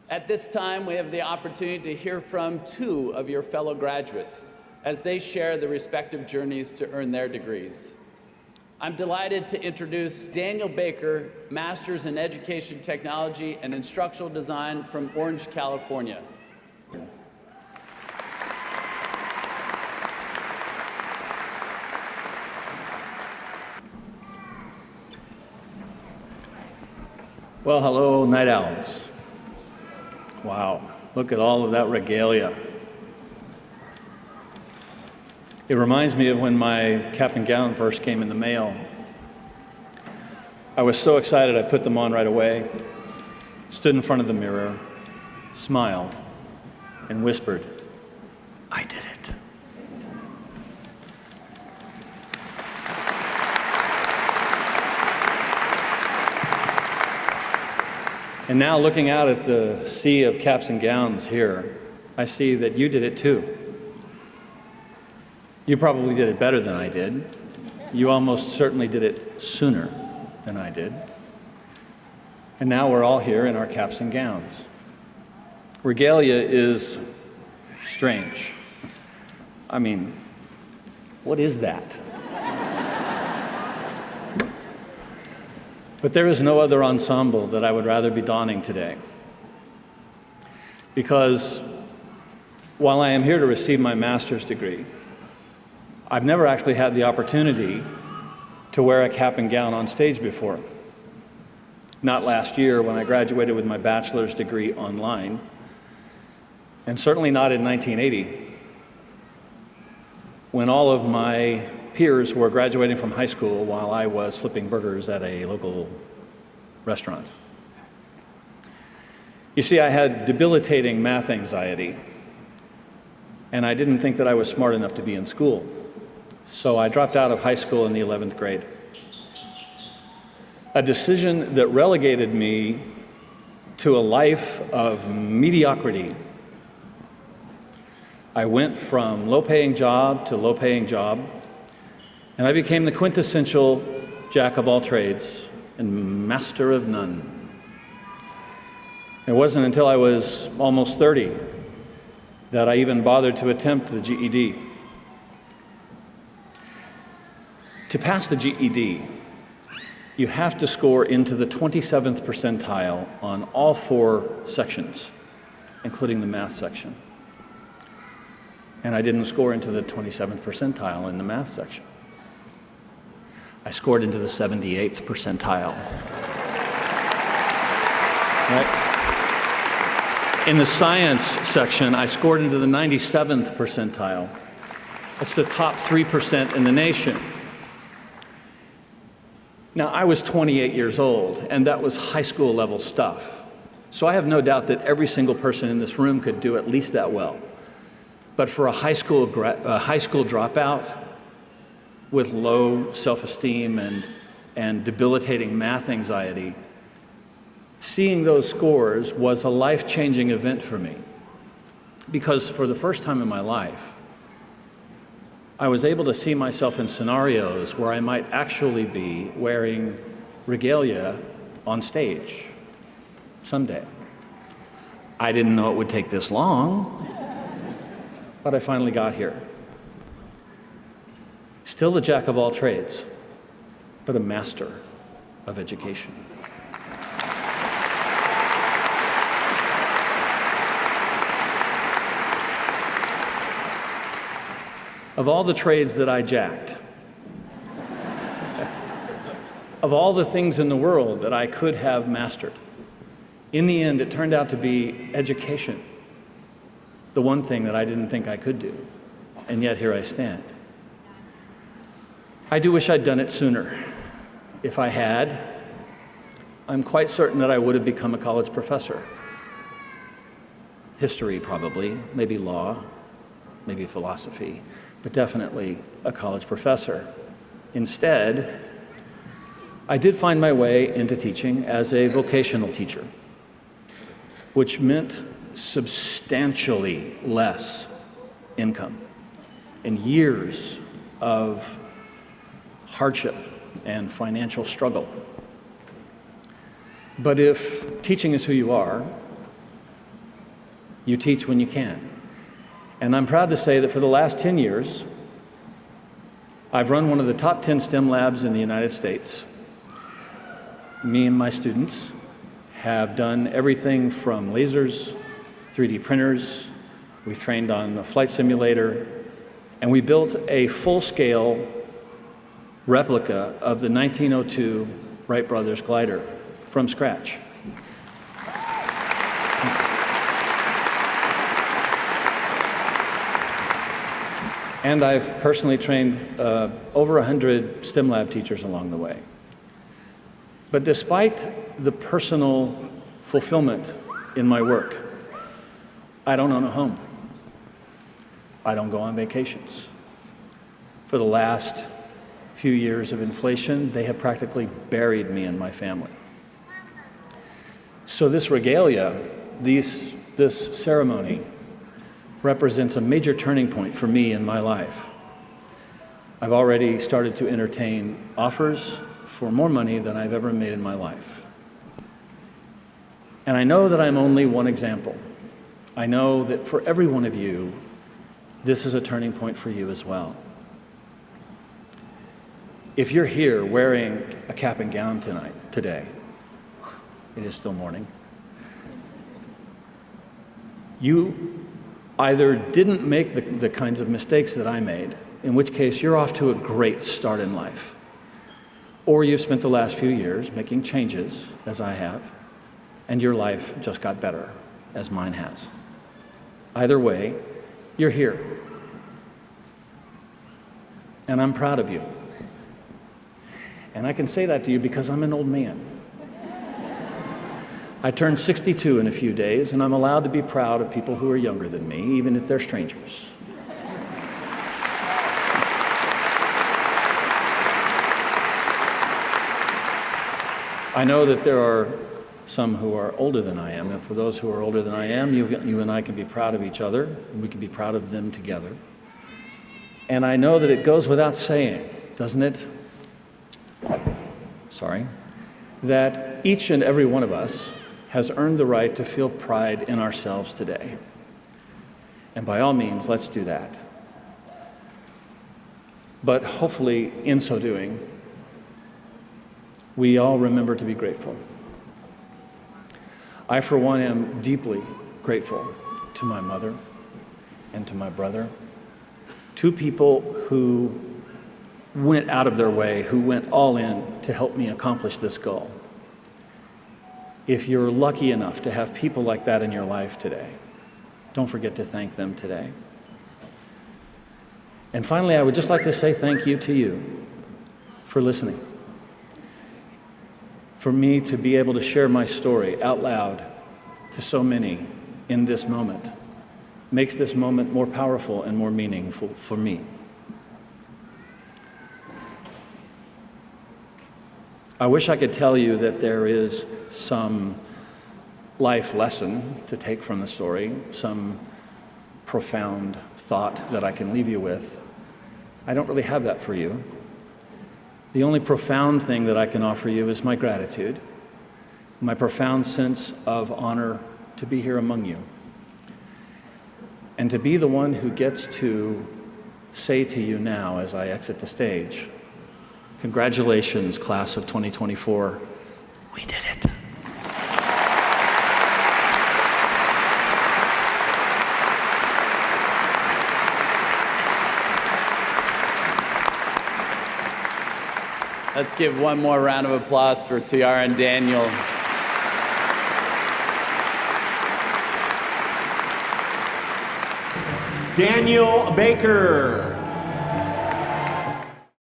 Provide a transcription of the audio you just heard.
At this time, we have the opportunity to hear from two of your fellow graduates as they share the respective journeys to earn their degrees. I'm delighted to introduce Daniel Baker, Master's in Education Technology and Instructional Design from Orange, California. Well, hello, night owls. Wow, look at all of that regalia. It reminds me of when my cap and gown first came in the mail. I was so excited I put them on right away, stood in front of the mirror, smiled, and whispered, "I did it." And now looking out at the sea of caps and gowns here, I see that you did it too. You probably did it better than I did. You almost certainly did it sooner than I did. And now we're all here in our caps and gowns. Regalia is strange. I mean, what is that? But there is no other ensemble that I would rather be donning today. Because while I am here to receive my master's degree, I've never actually had the opportunity to wear a cap and gown on stage before. Not last year when I graduated with my bachelor's degree online, and certainly not in 1980, when all of my peers were graduating from high school while I was flipping burgers at a local restaurant. You see, I had debilitating math anxiety, and I didn't think that I was smart enough to be in school. So I dropped out of high school in the 11th grade. A decision that relegated me to a life of mediocrity. I went from low-paying job to low-paying job, and I became the quintessential jack of all trades and master of none. It wasn't until I was almost 30 that I even bothered to attempt the GED. To pass the GED, you have to score into the 27th percentile on all 4 sections, including the math section. And I didn't score into the 27th percentile in the math section. I scored into the 78th percentile. Right? In the science section, I scored into the 97th percentile. That's the top 3% in the nation. Now, I was 28 years old, and that was high school level stuff. So I have no doubt that every single person in this room could do at least that well. But for a high school dropout with low self-esteem and debilitating math anxiety, seeing those scores was a life-changing event for me. Because for the first time in my life, I was able to see myself in scenarios where I might actually be wearing regalia on stage someday. I didn't know it would take this long, but I finally got here. Still the jack of all trades, but a master of education. Of all the trades that I jacked, of all the things in the world that I could have mastered, in the end, it turned out to be education, the one thing that I didn't think I could do, and yet here I stand. I do wish I'd done it sooner. If I had, I'm quite certain that I would have become a college professor. History, probably, maybe law, maybe philosophy, but definitely a college professor. Instead, I did find my way into teaching as a vocational teacher, which meant substantially less income and years of hardship and financial struggle. But if teaching is who you are, You teach when you can. And I'm proud to say that for the last 10 years, I've run one of the top 10 STEM labs in the United States. Me and my students have done everything from lasers, 3D printers, we've trained on a flight simulator, and we built a full-scale replica of the 1902 Wright Brothers glider from scratch. And I've personally trained over 100 STEM lab teachers along the way. But despite the personal fulfillment in my work, I don't own a home. I don't go on vacations. For the last few years of inflation, they have practically buried me and my family. So this regalia, this ceremony, represents a major turning point for me in my life. I've already started to entertain offers for more money than I've ever made in my life. And I know that I'm only one example. I know that for every one of you, this is a turning point for you as well. If you're here wearing a cap and gown today, it is still morning, you either didn't make the kinds of mistakes that I made, in which case you're off to a great start in life, or you've spent the last few years making changes, as I have, and your life just got better, as mine has. Either way, you're here. And I'm proud of you. And I can say that to you because I'm an old man. I turned 62 in a few days, and I'm allowed to be proud of people who are younger than me, even if they're strangers. I know that there are some who are older than I am, and for those who are older than I am, you and I can be proud of each other, and we can be proud of them together. And I know that it goes without saying, doesn't it? That each and every one of us has earned the right to feel pride in ourselves today. And by all means, let's do that. But hopefully, in so doing, we all remember to be grateful. I, for one, am deeply grateful to my mother and to my brother, two people who went out of their way, who went all in to help me accomplish this goal. If you're lucky enough to have people like that in your life today, don't forget to thank them today. And finally, I would just like to say thank you to you for listening. For me to be able to share my story out loud to so many in this moment makes this moment more powerful and more meaningful for me. I wish I could tell you that there is some life lesson to take from the story, some profound thought that I can leave you with. I don't really have that for you. The only profound thing that I can offer you is my gratitude, my profound sense of honor to be here among you, and to be the one who gets to say to you now as I exit the stage, congratulations, class of 2024. We did it. Let's give one more round of applause for Tiara and Daniel. Daniel Baker.